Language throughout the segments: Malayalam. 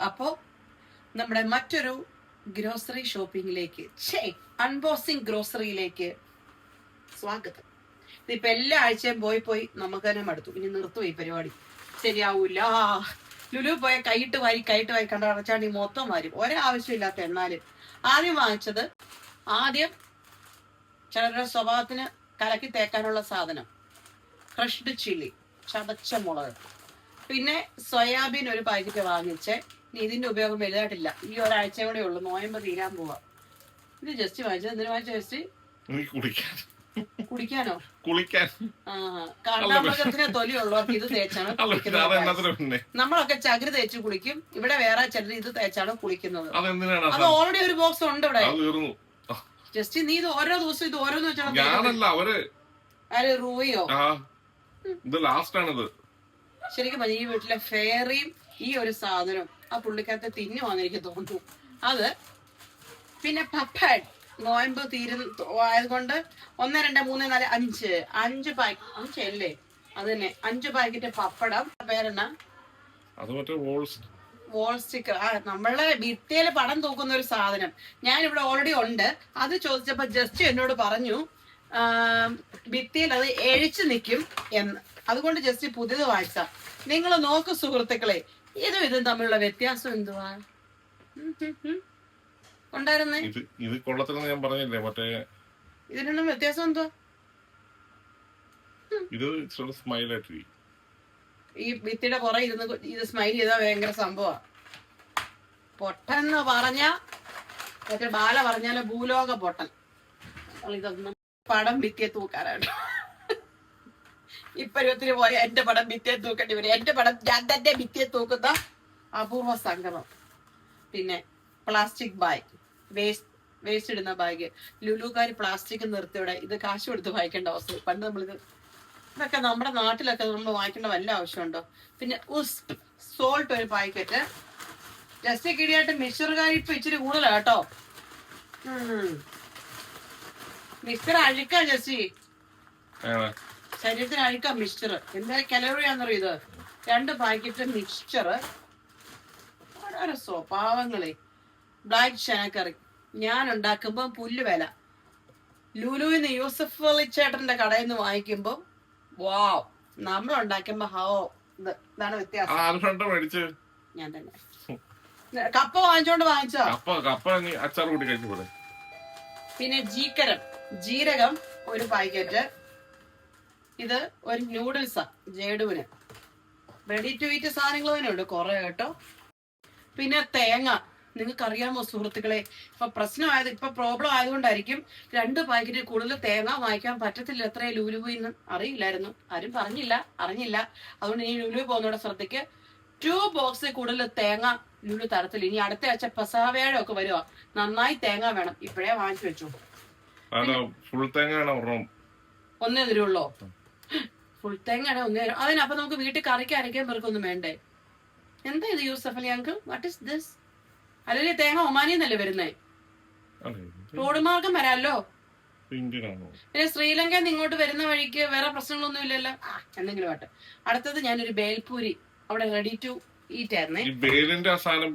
അപ്പോ നമ്മുടെ മറ്റൊരു ഗ്രോസറി ഷോപ്പിംഗിലേക്ക് അൺബോക്സിംഗ് ഗ്രോസറിയിലേക്ക് സ്വാഗതം. ഇതിപ്പോ എല്ലാ ആഴ്ചയും പോയി നമുക്ക് തന്നെ മടുത്തു. ഇനി നിർത്തും ഈ പരിപാടി, ശരിയാവൂല. ലുലു പോയ കൈയിട്ട് വാരി കണ്ട അടച്ചാണ്ടി മൊത്തം വാരും, ഒരാവശ്യമില്ലാത്ത. എന്നാലും ആദ്യം വാങ്ങിച്ചത് ചിലരുടെ സ്വഭാവത്തിന് കലക്കി തേക്കാനുള്ള സാധനം, ക്രഷ്ഡ് ചില്ലി, ചതച്ച മുളക്. പിന്നെ സോയാബീൻ ഒരു പാക്കറ്റ് വാങ്ങിച്ച്. ഇതിന്റെ ഉപയോഗം വലുതായിട്ടില്ല, ഈ ഒരാഴ്ച കൂടെ ഉള്ളു, നോയമ്പ് തീരാൻ പോവാ. ഇത് ജസ്റ്റ് വാങ്ങിച്ചത്. എന്തിനു വാങ്ങിച്ച ജസ്റ്റ്? കുടിക്കാനോ? കുളിക്കാൻ. കാണ്ടാമൃഗത്തിന് തൊലിയുള്ളവർക്ക് ഇത് തേച്ചാണ് കുളിക്കുന്നത്. നമ്മളൊക്കെ ചകിരി തേച്ച് കുളിക്കും, ഇവിടെ വേറെ ചിലർ ഇത് തേച്ചാണ് കുളിക്കുന്നത്. അത് ഓൾറെഡി ഒരു ബോക്സ് ഉണ്ട് ഇവിടെ. ജസ്റ്റ് നീ ഇത് ഓരോ ദിവസം ഇത് ഓരോന്ന് വെച്ചാണ്. റൂയോ ശരിക്കും പറഞ്ഞ ഈ വീട്ടിലെ ഫെയറിയും ഈ ഒരു സാധനം ആ പുള്ളിക്കകത്ത് തിന്നുവാന്ന് എനിക്ക് തോന്നുന്നു. അത് പിന്നെ പപ്പഡ് നോയമ്പ് ആയതുകൊണ്ട് 1 2 3 4 5 അഞ്ചല്ലേ അത് തന്നെ 5 പാക്കറ്റ് പപ്പടം. പേരെന്നാ? Wall sticker. നമ്മളെ ഭിത്തിയില് പടം തൂക്കുന്ന ഒരു സാധനം ഞാൻ ഇവിടെ ഓൾറെഡി ഉണ്ട്. അത് ചോദിച്ചപ്പോ ജസ്റ്റ് എന്നോട് പറഞ്ഞു ഭിത്തിയിൽ അത് എഴിച്ചു നിൽക്കും എന്ന്. അതുകൊണ്ട് ജസ്റ്റ് പുതിയത് വായിച്ച. നിങ്ങൾ നോക്കൂ സുഹൃത്തുക്കളെ, ഇതും തമ്മിലുള്ള വ്യത്യാസം എന്തുവാ ഉണ്ടായിരുന്നേ? ഇത് കൊള്ളത്തില്ലെന്ന് ഞാൻ പറഞ്ഞില്ലേ, മറ്റേ ഇതിനൊന്നും വ്യത്യാസം എന്തുവാ? ഇത് സ്മൈലായിട്ട് ഈ ഭിത്തിയുടെ പുറകെ ഇരുന്ന് ഇത് സ്മൈൽ ചെയ്താൽ ഭയങ്കര സംഭവമാ. പൊട്ടെന്ന് പറഞ്ഞ മറ്റേ ബാല പറഞ്ഞാല് ഭൂലോക പൊട്ടൻ. ഇതൊന്നും പടം ഭിത്തിയെ തൂക്കാനാണ്. ഇപ്പരുവത്തിന് പോയ എന്റെ പടം ഭിത്തിയെ തൂക്കേണ്ടി വരും. എന്റെ പടം ഞാൻ തന്നെ ഭിത്തിയെ തൂക്കുന്ന അപൂർവ സംഗമം. പിന്നെ പ്ലാസ്റ്റിക് ബാഗ്, വേസ്റ്റ് ഇടുന്ന ബാഗ്. ലുലുകാര് പ്ലാസ്റ്റിക് നിർത്തിയോടെ ഇത് കാശ് കൊടുത്ത് വാങ്ങിക്കേണ്ട അവസ്ഥ. പണ്ട് ഇതൊക്കെ നമ്മുടെ നാട്ടിലൊക്കെ നമ്മൾ വാങ്ങിക്കേണ്ട വല്ല ആവശ്യമുണ്ടോ? പിന്നെ സോൾട്ട് ഒരു പാക്കറ്റ്. ജസ്റ്റ് കിടിയായിട്ട് മിക്സറുകാർ ഇപ്പൊ ഇച്ചിരി കൂടുതലാ കേട്ടോ. മിക്സർ അഴിക്കാ ജസ്റ്റ്, ശരീരത്തിന് അഴിക്കാം മിക്സ്ചർ. എന്തായാലും കലോറിയാന്നറിയോ ഇത്? 2 പാക്കറ്റ് മിക്സ്ചർ. ഓരോരോ സ്വഭാവങ്ങളെ. ബ്ലാക്ക് ശനക്കറി ഞാൻ ഉണ്ടാക്കുമ്പോ പുല്ല് വില. ലുലുവിന്ന് യൂസഫ് അലി ചേട്ടന്റെ കടയിൽ നിന്ന് വാങ്ങിക്കുമ്പോ വാവ്, നമ്മൾ ഉണ്ടാക്കുമ്പോ ഇതാണ് വ്യത്യാസം. ഞാൻ തന്നെ കപ്പ വാങ്ങിച്ചോ? പിന്നെ ജീരകം ഒരു പാക്കറ്റ്. ഇത് ഒരു നൂഡിൽസാ ജേഡുവിന്. റെഡി ടു ഈറ്റ് സാധനങ്ങൾ തന്നെ ഉണ്ട് കുറെ കേട്ടോ. പിന്നെ തേങ്ങ. നിങ്ങൾക്ക് അറിയാമോ സുഹൃത്തുക്കളെ, ഇപ്പൊ പ്രോബ്ലം ആയതുകൊണ്ടായിരിക്കും 2 പാക്കറ്റ് കൂടുതൽ തേങ്ങ വാങ്ങിക്കാൻ പറ്റത്തില്ല. എത്ര ലുലുവിന്ന് അറിയില്ലായിരുന്നു, ആരും അറിഞ്ഞില്ല. അതുകൊണ്ട് ഈ ലുലു പോകുന്നവിടെ ശ്രദ്ധിക്ക്. 2 ബോക്സ് കൂടുതൽ തേങ്ങ ലുലു തരത്തില്ല. ഇനി അടുത്ത ആഴ്ച പെസഹവേഴ ഒക്കെ വരുവാ, നന്നായി തേങ്ങ വേണം. ഇപ്പഴേ വാങ്ങിച്ചു വെച്ചു. ഒന്നേ തരുള്ളോ? ഫുൾ തേങ്ങയാണ് ഒന്നേ തരും. അതിനപ്പൊ നമുക്ക് വീട്ടിൽ കറിക്ക് അരയ്ക്കാൻ പേർക്കൊന്നും വേണ്ടേ? എന്താ ഇത് Yusuf Ali uncle? What is this? അല്ലെങ്കിൽ തേങ്ങ ഒമാനിന്നല്ലേ വരുന്നേ? റോഡ് മാർഗം വരാല്ലോ. പിന്നെ ശ്രീലങ്കയിൽ ഇങ്ങോട്ട് വരുന്ന വഴിക്ക് വേറെ പ്രശ്നങ്ങളൊന്നും ഇല്ലല്ലോ. എന്തെങ്കിലും ആട്ടെ. അടുത്തത് ഞാനൊരു ബേൽപൂരി അവിടെ റെഡി ടു ഈറ്റ് ആയിരുന്നേ.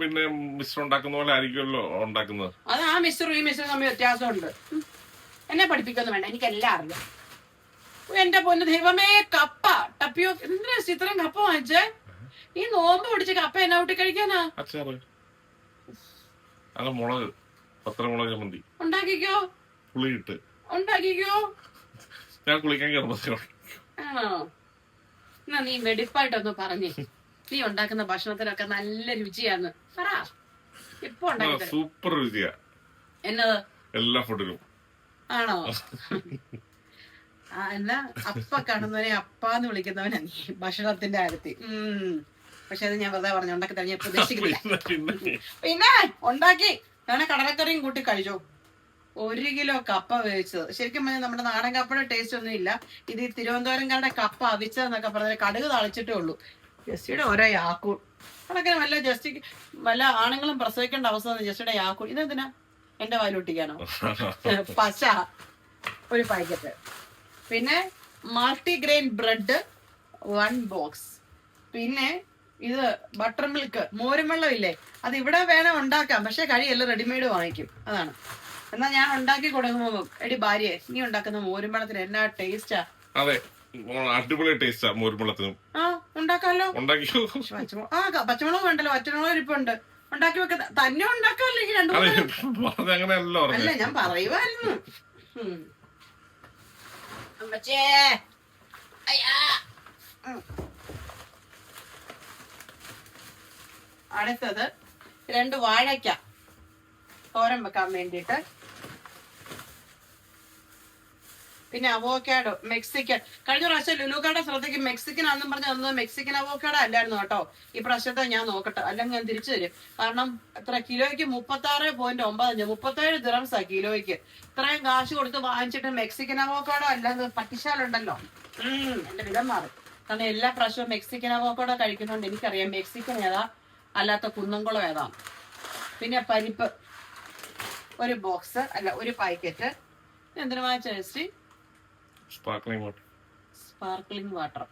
പിന്നെ മിസ്റ്റർ ഉണ്ടാക്കുന്ന പോലെ ആയിരിക്കുമല്ലോ ഉണ്ടാക്കുന്നത്. അത് ആ മിസ്റ്ററും ഈ മിസ്റ്ററും തമ്മിൽ വ്യത്യാസമുണ്ട്. എന്നെ പഠിപ്പിക്കൊന്നും വേണ്ട, എനിക്കെല്ലാം അറിയാം. എന്റെ പൊന്ന് ദൈവമേ, കപ്പ ടപ്പിയോ എന്തിനാ ഇത്രയും കപ്പ വാങ്ങിച്ചേ? ഈ നോമ്പ് പിടിച്ച കപ്പ എന്നാ കൂട്ടി കഴിക്കാനാ? ഉണ്ടാക്കിക്കോ. ആണോ? എന്നാ നീ വെടിപ്പായിട്ടൊന്ന് പറഞ്ഞേ. നീ ഉണ്ടാക്കുന്ന ഭക്ഷണത്തിനൊക്കെ നല്ല രുചിയാന്ന് പറ. ഇപ്പൊ ഉണ്ടാക്കി സൂപ്പർ രുചിയാ. എന്നത് എല്ലാ ഫുഡിലും ആണോ? എന്നാ അപ്പ കാണുന്നവനെ അപ്പാന്ന് വിളിക്കുന്നവനാ നീ ഭക്ഷണത്തിന്റെ കാര്യത്തിൽ. പക്ഷെ അത് ഞാൻ വെറുതെ പറഞ്ഞു, ഉണ്ടാക്കി തന്നെ പ്രതീക്ഷിക്കുന്നില്ല. പിന്നെ ഉണ്ടാക്കി ഞാൻ കടലക്കറിയും കൂട്ടി കഴിച്ചോ. 1 കിലോ കപ്പ വേവിച്ചത്. ശരിക്കും പറഞ്ഞാൽ നമ്മുടെ നാടൻ കപ്പയുടെ ടേസ്റ്റ് ഒന്നും ഇല്ല. ഇത് ഈ തിരുവനന്തപുരംകാരുടെ കപ്പ അവിച്ചതെന്നൊക്കെ പറഞ്ഞാൽ കടുക് തളിച്ചിട്ടേ ഉള്ളൂ. ജസ്റ്റിയുടെ ഓരോ യാക്കൂൾ അതൊക്കെ വല്ല ആണുങ്ങളും പ്രസവിക്കേണ്ട അവസ്ഥ. ജസ്റ്റിയുടെ യാക്കൂൾ ഇതെന്തിനാ എന്റെ വായിലൊട്ടിക്കാനോ? പശ ഒരു പാക്കറ്റ്. പിന്നെ മൾട്ടിഗ്രെയിൻ ബ്രെഡ് 1 ബോക്സ്. പിന്നെ ഇത് ബട്ടർ മിൽക്ക്, മോരും വെള്ളം ഇല്ലേ, അത് ഇവിടെ വേണം ഉണ്ടാക്കാം, പക്ഷെ കഴിയെല്ലാം റെഡിമെയ്ഡ് വാങ്ങിക്കും. അതാണ്. എന്നാ ഞാൻ ഉണ്ടാക്കി കൊടുക്കുമ്പോ എടി ഭാര്യയെ നീ ഉണ്ടാക്കുന്ന മോരും വെള്ളത്തിന് എന്നാ ടേസ്റ്റാ. അതെ, അടിപൊളി ടേസ്റ്റാ മോരും വെള്ളത്തിനും. ആ ഉണ്ടാക്കാമല്ലോ. ഉണ്ടാക്കിയോ? പച്ചമുളക് വേണ്ടല്ലോ, വറ്റമുളക് ഇരിപ്പുണ്ട്, ഉണ്ടാക്കി വെക്ക. തന്നെ ഉണ്ടാക്കാമല്ലോ ഈ രണ്ടു മൂന്ന്. അങ്ങനെയല്ലോ അല്ല ഞാൻ പറയുമായിരുന്നു. അമ്മച്ചേ അയ്യാ. അടുത്തത് 2 വാഴയ്ക്ക തോരൻ വെക്കാൻ വേണ്ടിട്ട്. പിന്നെ അവോക്കാഡോ മെക്സിക്കൻ. കഴിഞ്ഞ പ്രാവശ്യം ലുലുക്കാടെ ശ്രദ്ധയ്ക്ക് മെക്സിക്കൻ ആണെന്നും പറഞ്ഞ് തന്നത് മെക്സിക്കൻ അവോക്കാഡോ അല്ലായിരുന്നു കേട്ടോ. ഈ പ്രാവശ്യത്തെ ഞാൻ നോക്കട്ടെ, അല്ലെങ്കിൽ ഞാൻ തിരിച്ചു തരും. കാരണം എത്ര കിലോയ്ക്ക് 36.95 37 ദിറംസാ കിലോയ്ക്ക്. ഇത്രയും കാശ് കൊടുത്ത് വാങ്ങിച്ചിട്ട് മെക്സിക്കൻ അവോക്കാഡോ അല്ലാന്ന് പട്ടിശാലുണ്ടല്ലോ. എന്റെ വിധം മാറും. കാരണം എല്ലാ പ്രാവശ്യവും മെക്സിക്കൻ അവോക്കാഡോ കഴിക്കുന്നതുകൊണ്ട് എനിക്കറിയാം മെക്സിക്കൻ ഏതാ അല്ലാത്ത കുന്നംകുളം ഏതാ. പിന്നെ പരിപ്പ് ഒരു ബോക്സ് അല്ല ഒരു പാക്കറ്റ്. എന്തിനു വാങ്ങിച്ച ചേച്ചി? Sparkling water.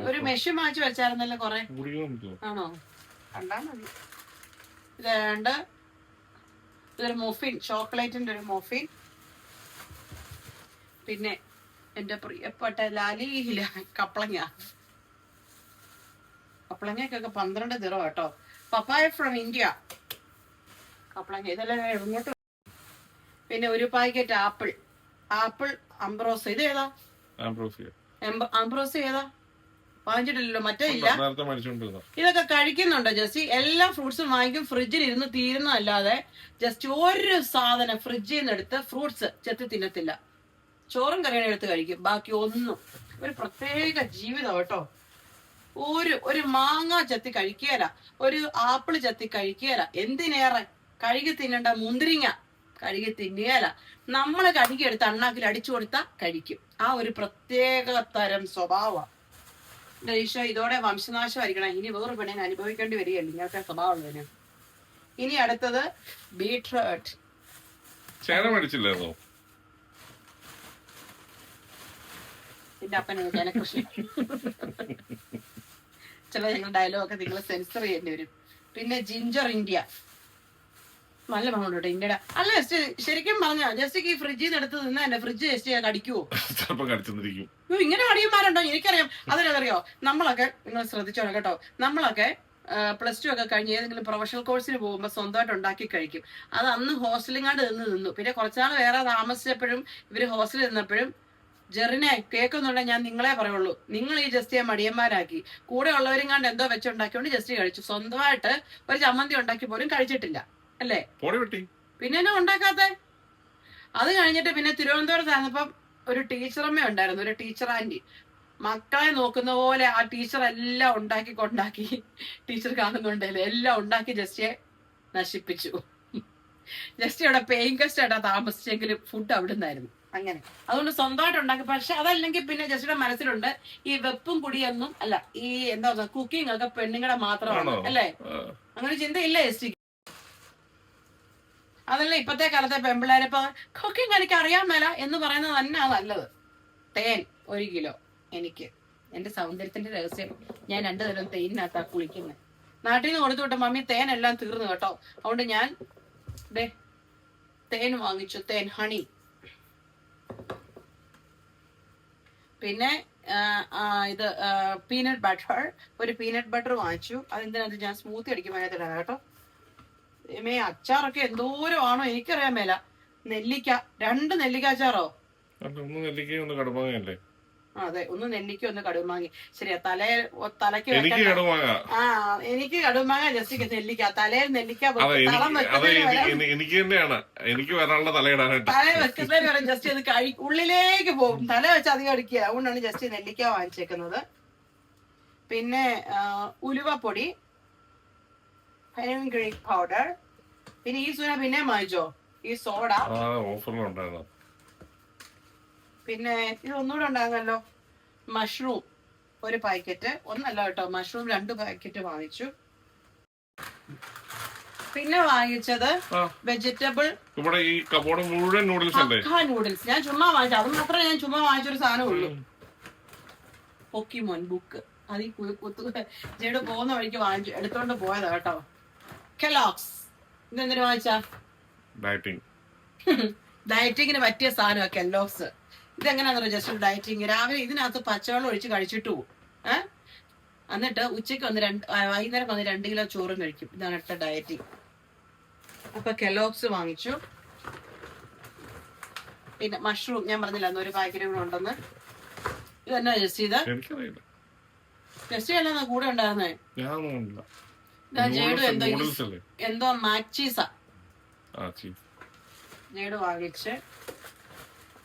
ഒരു മെഷീൻ വാങ്ങിച്ചു വെച്ചായിരുന്നല്ലോ കൊറേ. ആണോ? കണ്ടാ മതി. ഇതൊരു മൊഫിൻ, ചോക്ലേറ്റിന്റെ ഒരു മൊഫിൻ. പിന്നെ എന്റെ പ്രിയപ്പെട്ട ലാലിയില്ല കപ്പളങ്ങ. കപ്പളങ്ങക്കൊക്കെ 12 ദിറം കേട്ടോ. പപ്പായ ഫ്രം ഇന്ത്യ. കപ്പളങ്ങ ഇതെല്ലാം ഇങ്ങോട്ട്. പിന്നെ ഒരു പാക്കറ്റ് ആപ്പിൾ അംബ്രോസ്. ഇത് ഏതാ? അംബ്രോസ് ഏതാ? വാങ്ങിച്ചിട്ടില്ലല്ലോ, മറ്റേ ഇല്ല. ഇതൊക്കെ കഴിക്കുന്നുണ്ടോ ജസ്റ്റ്? എല്ലാ ഫ്രൂട്ട്സും വാങ്ങിക്കും, ഫ്രിഡ്ജിൽ ഇരുന്ന് തീരുന്നതല്ലാതെ ജസ്റ്റ് ഒരു സാധനം ഫ്രിഡ്ജിൽ നിന്ന് എടുത്ത് ഫ്രൂട്ട്സ് ചെത്തി തിന്നത്തില്ല. ചോറും കറിയും എടുത്ത് കഴിക്കും, ബാക്കി ഒന്നും. ഒരു പ്രത്യേക ജീവിതം കേട്ടോ. ഒരു മാങ്ങ ചെത്തി കഴിക്കുകയല്ല, ഒരു ആപ്പിള് ചെത്തി കഴിക്കുകയല്ല, എന്തിനേറെ കഴുകി തിന്നണ്ട മുന്തിരിങ്ങ കഴുകി തിന്നുകയല്ല, നമ്മള് കഴുകി എടുത്ത് അണ്ണാക്കിൽ അടിച്ചു കൊടുത്താ കഴിക്കും. ആ ഒരു പ്രത്യേക തരം സ്വഭാവമാണ്. ഈശോ ഇതോടെ വംശനാശമായിരിക്കണം. ഇനി വേറെ പെണ്ണിനെ അനുഭവിക്കേണ്ടി വരികയല്ല ഇങ്ങനത്തെ സ്വഭാവമുള്ളതിന്. ഇനി അടുത്തത് ബീട്രൂട്ട്. എന്റെ അപ്പനെ ജനകൃഷി. ചില ഞങ്ങൾ ഡയലോഗൊക്കെ നിങ്ങൾ സെൻസർ ചെയ്യേണ്ടി വരും. പിന്നെ ജിഞ്ചർ ഇന്ത്യ. നല്ല മണമുണ്ട് ഇന്ത്യയുടെ. അല്ല ജസ്റ്റ് ശരിക്കും പറഞ്ഞ ജസ്റ്റ് ഈ ഫ്രിഡ്ജിൽ നിന്ന് എടുത്ത് നിന്നാ എന്റെ ഫ്രിഡ്ജ് ജസ്റ്റ് കടിക്കുവോ? ഇങ്ങനെ അടിയന്മാരുണ്ടോ? എനിക്കറിയാം. അതിനറിയോ, നമ്മളൊക്കെ നിങ്ങൾ ശ്രദ്ധിച്ചോണം കേട്ടോ. നമ്മളൊക്കെ +2 ഒക്കെ കഴിഞ്ഞ് ഏതെങ്കിലും പ്രൊഫഷണൽ കോഴ്സിന് പോകുമ്പോൾ സ്വന്തമായിട്ട് ഉണ്ടാക്കി കഴിക്കും. അത് അന്ന് ഹോസ്റ്റലിങ്ങാണ്ട് നിന്നു. പിന്നെ കുറച്ചുനാൾ വേറെ താമസിച്ചപ്പോഴും ഇവര് ഹോസ്റ്റലിൽ നിന്നപ്പോഴും ജെറിനെ കേൾക്കുന്നുണ്ടെങ്കിൽ ഞാൻ നിങ്ങളെ പറയുള്ളൂ, നിങ്ങൾ ഈ ജസ്റ്റ് മടിയന്മാരാക്കി. കൂടെ ഉള്ളവരും കണ്ട് എന്തോ വെച്ചുണ്ടാക്കിയോണ്ട് ജസ്റ്റ് കഴിച്ചു. സ്വന്തമായിട്ട് ഒരു ചമ്മന്തി ഉണ്ടാക്കി പോലും കഴിച്ചിട്ടില്ല അല്ലേ? പിന്നെ എന്നാ ഉണ്ടാക്കാത്ത? അത് കഴിഞ്ഞിട്ട് പിന്നെ തിരുവനന്തപുരത്ത് ആയിരുന്നപ്പം ഒരു ടീച്ചറമ്മ ഉണ്ടായിരുന്നു, ഒരു ടീച്ചർ ആന്റി. മക്കളെ നോക്കുന്ന പോലെ ആ ടീച്ചർ എല്ലാം ഉണ്ടാക്കി ടീച്ചർ കാണുന്നുണ്ടല്ലേ എല്ലാം ഉണ്ടാക്കി ജസ്റ്റിയെ നശിപ്പിച്ചു. ജസ്റ്റ് അവിടെ പേയിങ് ഗസ്റ്റ് ആയിട്ടാ താമസിച്ചെങ്കിലും ഫുഡ് അവിടെ നിന്നായിരുന്നു. അങ്ങനെ അതുകൊണ്ട് സ്വന്തമായിട്ട് ഉണ്ടാക്കി. പക്ഷെ അതല്ലെങ്കിൽ പിന്നെ ജസ്റ്റിയുടെ മനസ്സിലുണ്ട് ഈ വെപ്പും കുടിയൊന്നും അല്ല, ഈ എന്താ കുക്കിംഗ് ഒക്കെ പെണ്ണുങ്ങളുടെ മാത്രമാണ് അല്ലേ? അങ്ങനെ ചിന്തയില്ല ജസ്റ്റിക്ക്. അതല്ല ഇപ്പത്തെ കാലത്തെ പെമ്പിള്ളേരെ ഇപ്പൊ കുക്കിംഗ് എനിക്ക് അറിയാൻ മേല എന്ന് പറയുന്നത് തന്നെ നല്ലത്. തേൻ 1 കിലോ. എനിക്ക് എന്റെ സൗന്ദര്യത്തിന്റെ രഹസ്യം, ഞാൻ 2 തരം തേനിനകത്താ കുളിക്കുന്നത്. നാട്ടിൽ നിന്ന് കൊടുത്തു വിട്ട മമ്മി തേൻ എല്ലാം തീർന്നു കേട്ടോ. അതുകൊണ്ട് ഞാൻ തേൻ വാങ്ങിച്ചു, തേൻ ഹണി. പിന്നെ ഇത് പീനട്ട് ബട്ടർ, ഒരു പീനട്ട് ബട്ടർ വാങ്ങിച്ചു. അതെന്തിനകത്ത് ഞാൻ സ്മൂത്തി അടിക്കുമ്പോൾ അതിനകത്തിടാം കേട്ടോ. അച്ചാറൊക്കെ എന്തോരമാണോ എനിക്കറിയാൻ മേല. നെല്ലിക്ക, 2 നെല്ലിക്ക അച്ചാറോ? അതെ, 1 നെല്ലിക്ക 1 കടുമാങ്ങി. ശരിയാ, തലയ്ക്ക് എനിക്ക് കടുമാങ്ങ ജസ്റ്റ് നെല്ലിക്ക. തലയിൽ നെല്ലിക്ക തല വെക്കുന്നതിന് വരെ ജസ്റ്റ് അത് ഉള്ളിലേക്ക് പോകും. തല വെച്ച് അധികം അടിക്കുക. അതുകൊണ്ടാണ് ജസ്റ്റ് നെല്ലിക്ക വാങ്ങിച്ചേക്കുന്നത്. പിന്നെ ഉലുവപ്പൊടി, ഫെനുഗ്രീക്ക് പൗഡർ. പിന്നെ ഈ സൂന പിന്നെ വാങ്ങിച്ചോ ഈ സോഡ. പിന്നെ ഇത് ഒന്നുകൂടെ ഉണ്ടാകുമല്ലോ, മഷ്റൂം 1 പാക്കറ്റ്. ഒന്നല്ല കേട്ടോ, മഷ്റൂം 2 പാക്കറ്റ് വാങ്ങിച്ചു. പിന്നെ വാങ്ങിച്ചത് വെജിറ്റബിൾ നൂഡിൽസ്. ഞാൻ ചുമ്മാ വാങ്ങിച്ചു, അത് മാത്രമേ ഞാൻ ചുമ്മാ വാങ്ങിച്ചൊരു സാധനം ഉള്ളൂ. പൊക്കിമോൻ ബുക്ക്. അത് ഈ ജേഡ് പോകുന്ന വഴിക്ക് വാങ്ങിച്ചു എടുത്തോണ്ട് പോയതാ കേട്ടോ. കെലോക്സ് ഇതെന്തിനു വാങ്ങിച്ചാ? ഡയറ്റിംഗ്. ഡയറ്റിങ്ങിന് പറ്റിയ സാധനമാണ് കെല്ലോക്സ്. ഇതെങ്ങനെയാണെന്നറിയോ? Just dieting. രാവിലെ ഇതിനകത്ത് പച്ചവെള്ളം ഒഴിച്ച് കഴിച്ചിട്ട് പോകും. എന്നിട്ട് ഉച്ചയ്ക്ക് വൈകുന്നേരം 2 കിലോ ചോറും കഴിക്കും. ഇതാണ് ഇട്ട ഡയറ്റിങ്. അപ്പൊ കെല്ലോക്സ് വാങ്ങിച്ചു. പിന്നെ മഷ്റൂം ഞാൻ പറഞ്ഞില്ല ഒരു പാക്കറ്റ് കൂടെ ഉണ്ടെന്ന്. ഇതെന്നാ ജസ്റ്റ് ചെയ്ത ജസ്റ്റ് ചെയ്യാൻ കൂടെ ഉണ്ടായിരുന്നേ. ജേഡു എന്തോ മാച്ചീസാ ജേഡു വാങ്ങിച്ച്.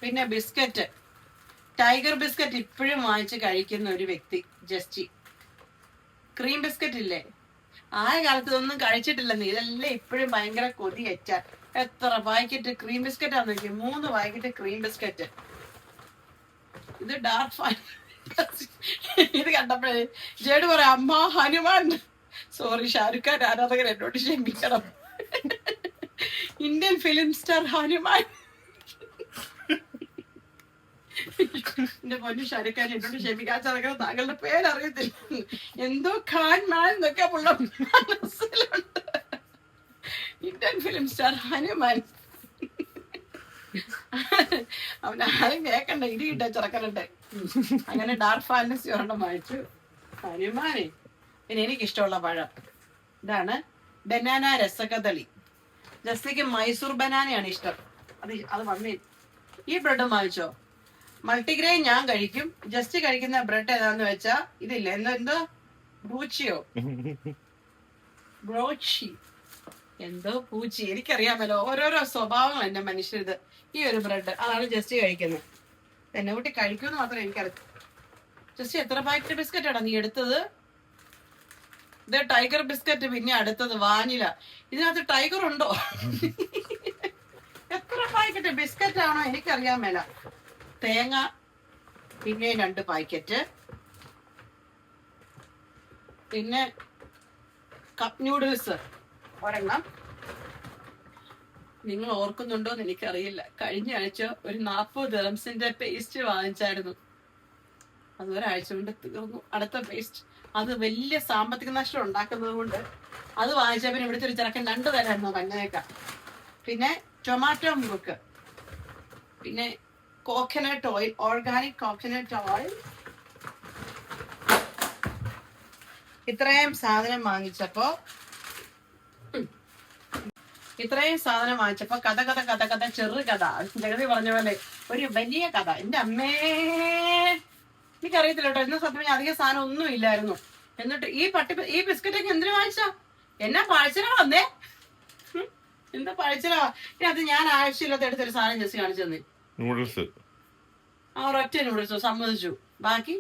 പിന്നെ ബിസ്ക്കറ്റ്, ടൈഗർ ബിസ്ക്കറ്റ് ഇപ്പോഴും വാങ്ങിച്ച് കഴിക്കുന്ന ഒരു വ്യക്തി ജസ്റ്റി. ക്രീം ബിസ്ക്കറ്റ് ഇല്ലേ, ആയ കാലത്ത് ഇതൊന്നും കഴിച്ചിട്ടില്ല നീ. ഇതെല്ലാം ഇപ്പോഴും ഭയങ്കര കൊതിയച്ച. എത്ര പാക്കറ്റ് ക്രീം ബിസ്ക്കറ്റ് ആണെന്ന് നോക്കി, 3 പാക്കറ്റ് ക്രീം ബിസ്ക്കറ്റ്. ഇത് ഡാർക്ക് ഫാൻ. ഇത് കണ്ടപ്പോഴേ ജേഡ് പറയാം, അമ്മ ഹനുമാൻ. സോറി ഷാരൂഖ് ഖാൻ ആരാധകർ എന്നോട് ക്ഷമിക്കണം. Indian film star Hanuman. എന്റെ പൊന്നു ഷാരൂഖ് ഖാൻ എന്നോട് ക്ഷമിക്കാത്ത താങ്കളുടെ പേരറിയത്തില്ല. എന്തോ ഖാൻ മാൻ എന്നൊക്കെ പുള്ള മനസ്സിലുണ്ട്. Indian film star Hanuman. അവനാരും കേക്കണ്ട, ഇടി കിട്ട ചെറുക്കനുണ്ട്. അങ്ങനെ ഡാർക്ക് ഫാന്റസി ഒരെണ്ണം വാങ്ങിച്ചു. ഹനുമാനെ. പിന്നെ എനിക്കിഷ്ടമുള്ള പഴം ഇതാണ്, ബനാന രസകദളി. ജസ്റ്റിക്ക് മൈസൂർ ബനാനയാണ് ഇഷ്ടം. അത് വന്നേ. ഈ ബ്രെഡും വാങ്ങിച്ചോ? മൾട്ടിഗ്രെയിൻ ഞാൻ കഴിക്കും. ജസ്റ്റ് കഴിക്കുന്ന ബ്രെഡ് ഏതാന്ന് വെച്ചാ ഇതില്ല, എന്തോ ബൂച്ചിയോ ബ്രോച്ചി എന്തോ പൂച്ചി, എനിക്കറിയാമല്ലോ ഓരോരോ സ്വഭാവങ്ങൾ എന്റെ മനുഷ്യരുത്. ഈ ഒരു ബ്രെഡ് അതാണ് ജസ്റ്റ് കഴിക്കുന്നത്. എന്നെ കൂട്ടി കഴിക്കുമെന്ന് മാത്രം എനിക്കറിയാം. ജസ്റ്റ് എത്ര പാക്കറ്റ് ബിസ്ക്കറ്റ് ആണോ നീ എടുത്തത്? ഇത് ടൈഗർ ബിസ്ക്കറ്റ്. പിന്നെ അടുത്തത് വാനില. ഇതിനകത്ത് ടൈഗർ ഉണ്ടോ? എത്ര പാക്കറ്റ് ബിസ്ക്കറ്റ് ആണോ എനിക്കറിയാൻ മേല. തേങ്ങ പിന്നെ 2 പാക്കറ്റ്. പിന്നെ കപ്പ് നൂഡിൽസ് ഒരെണ്ണം. നിങ്ങൾ ഓർക്കുന്നുണ്ടോ എന്ന് എനിക്കറിയില്ല, കഴിഞ്ഞ ആഴ്ച ഒരു 40 ദിർഹംസിന്റെ പേസ്റ്റ് വാങ്ങിച്ചായിരുന്നു. അത് ഒരാഴ്ച കൊണ്ട് തീർന്നു. അടുത്ത പേസ്റ്റ് അത് വലിയ സാമ്പത്തിക നഷ്ടം ഉണ്ടാക്കുന്നത് കൊണ്ട് അത് വാങ്ങിച്ചപ്പോൾ ഇവിടുത്തെ ഒരു ചെറുക്കൻ 2 തരായിരുന്നു മഞ്ഞേക്ക. പിന്നെ ടൊമാറ്റോ മുറുക്ക്, പിന്നെ coconut oil, organic coconut oil. ഇത്രയും സാധനം വാങ്ങിച്ചപ്പോ കഥ ചെറു കഥ, ജഗതി പറഞ്ഞ പോലെ ഒരു വലിയ കഥ. എന്റെ അമ്മേ, എനിക്കറിയത്തില്ല കേട്ടോ. ഇന്ന് സത്യം പറഞ്ഞാൽ അധികം സാധനം ഒന്നും ഇല്ലായിരുന്നു. എന്നിട്ട് ഈ ബിസ്ക്കറ്റൊക്കെ എന്തിനു വാങ്ങിച്ചാ? എന്നാ പഴച്ചില വന്നേ? എന്താ പഴച്ചില? അത് ഞാൻ ആവശ്യമില്ലാത്ത എടുത്തൊരു സാധനം ജസ്റ്റ് കാണിച്ചു തന്നെ. നൂഡിൽസ്. ഒരൊറ്റ നൂഡിൽസോ? സമ്മതിച്ചു. ബാക്കി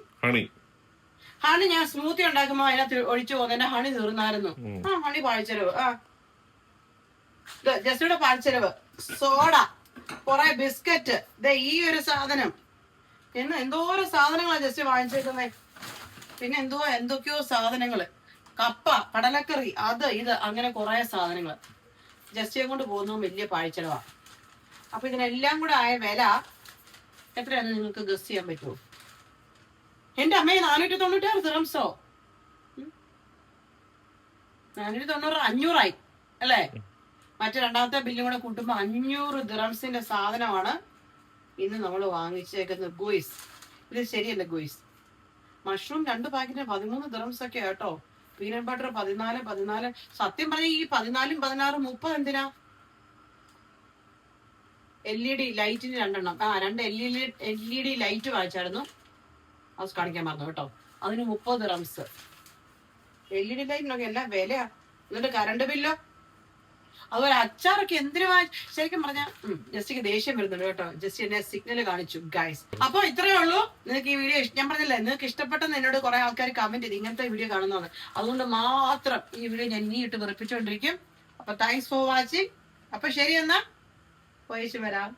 ഹണി ഞാൻ സ്മൂത്തി ഉണ്ടാക്കുമ്പോ അതിനകത്ത് ഒഴിച്ചു പോകുന്ന എന്റെ ഹണി തീർന്നായിരുന്നു. ഹണി പാഴ്ചെലവ്. ജസ്റ്റിയുടെ പാഴ്ചെലവ്. സോഡ, കൊറേ ബിസ്ക്കറ്റ്, ഈ ഒരു സാധനം. എന്തോരോ സാധനങ്ങളാ ജസ്റ്റ് വാങ്ങിച്ചേക്കുന്നേ. പിന്നെ എന്തൊക്കെയോ സാധനങ്ങള്, കപ്പ, കടലക്കറി, അത് ഇത് അങ്ങനെ കുറെ സാധനങ്ങള് ജസ്റ്റിയെ കൊണ്ട് പോകുന്ന വലിയ പാഴ്ചെലവാ. അപ്പൊ ഇതിനെല്ലാം കൂടെ ആയ വില എത്രയാണെന്ന് നിങ്ങൾക്ക് ഗസ് ചെയ്യാൻ പറ്റുമോ? എന്റെ അമ്മയെ 496 ദിർഹംസോ? 490, 500 അല്ലേ? മറ്റേ രണ്ടാമത്തെ ബില്ലും കൂടെ കൂട്ടുമ്പോ 500 ദിർഹംസിന്റെ സാധനമാണ് ഇന്ന് നമ്മൾ വാങ്ങിച്ചേക്കുന്നത്. ഗോയ്സ്, ഇത് ശരിയല്ല ഗോയ്സ്. മഷ്റൂം 2 പാക്കറ്റിന് 13 ദിർഹംസ് ഒക്കെ കേട്ടോ. Peanut butter 14. സത്യം പറഞ്ഞ ഈ 14, 16, 30 എന്തിനാ? LED ലൈറ്റിന് 2 എണ്ണം. 2 LED ലൈറ്റ് വാങ്ങിച്ചായിരുന്നു. അത് കാണിക്കാൻ മറന്നു കേട്ടോ. അതിന് 30 ദിർഹംസ്. LED ലൈറ്റിനൊക്കെ എല്ലാ വിലയാ. എന്നിട്ട് കറണ്ട് ബില്ലോ. അതുപോലെ അച്ചാറൊക്കെ എന്തിനു ശരിക്കും പറഞ്ഞാൽ ജസ്റ്റിക്ക് ദേഷ്യം വരുന്നുണ്ട് കേട്ടോ. ജസ്റ്റ് എന്നെ സിഗ്നൽ കാണിച്ചു ഗൈസ്. അപ്പൊ ഇത്രയേ ഉള്ളൂ. നിങ്ങൾക്ക് ഈ വീഡിയോ ഞാൻ പറഞ്ഞില്ലേ, നിങ്ങൾക്ക് ഇഷ്ടപ്പെട്ടെന്ന് എന്നോട് കുറെ ആൾക്കാർ കമന്റ് ചെയ്ത് ഇങ്ങനത്തെ വീഡിയോ കാണുന്നതാണ്. അതുകൊണ്ട് മാത്രം ഈ വീഡിയോ ഞാൻ ഇനി ഇട്ട് വെറുപ്പിച്ചുകൊണ്ടിരിക്കും. അപ്പൊ താങ്ക്സ് ഫോർ വാച്ചിങ്. അപ്പൊ ശരി എന്നാ പോയിച്ചു വരാം.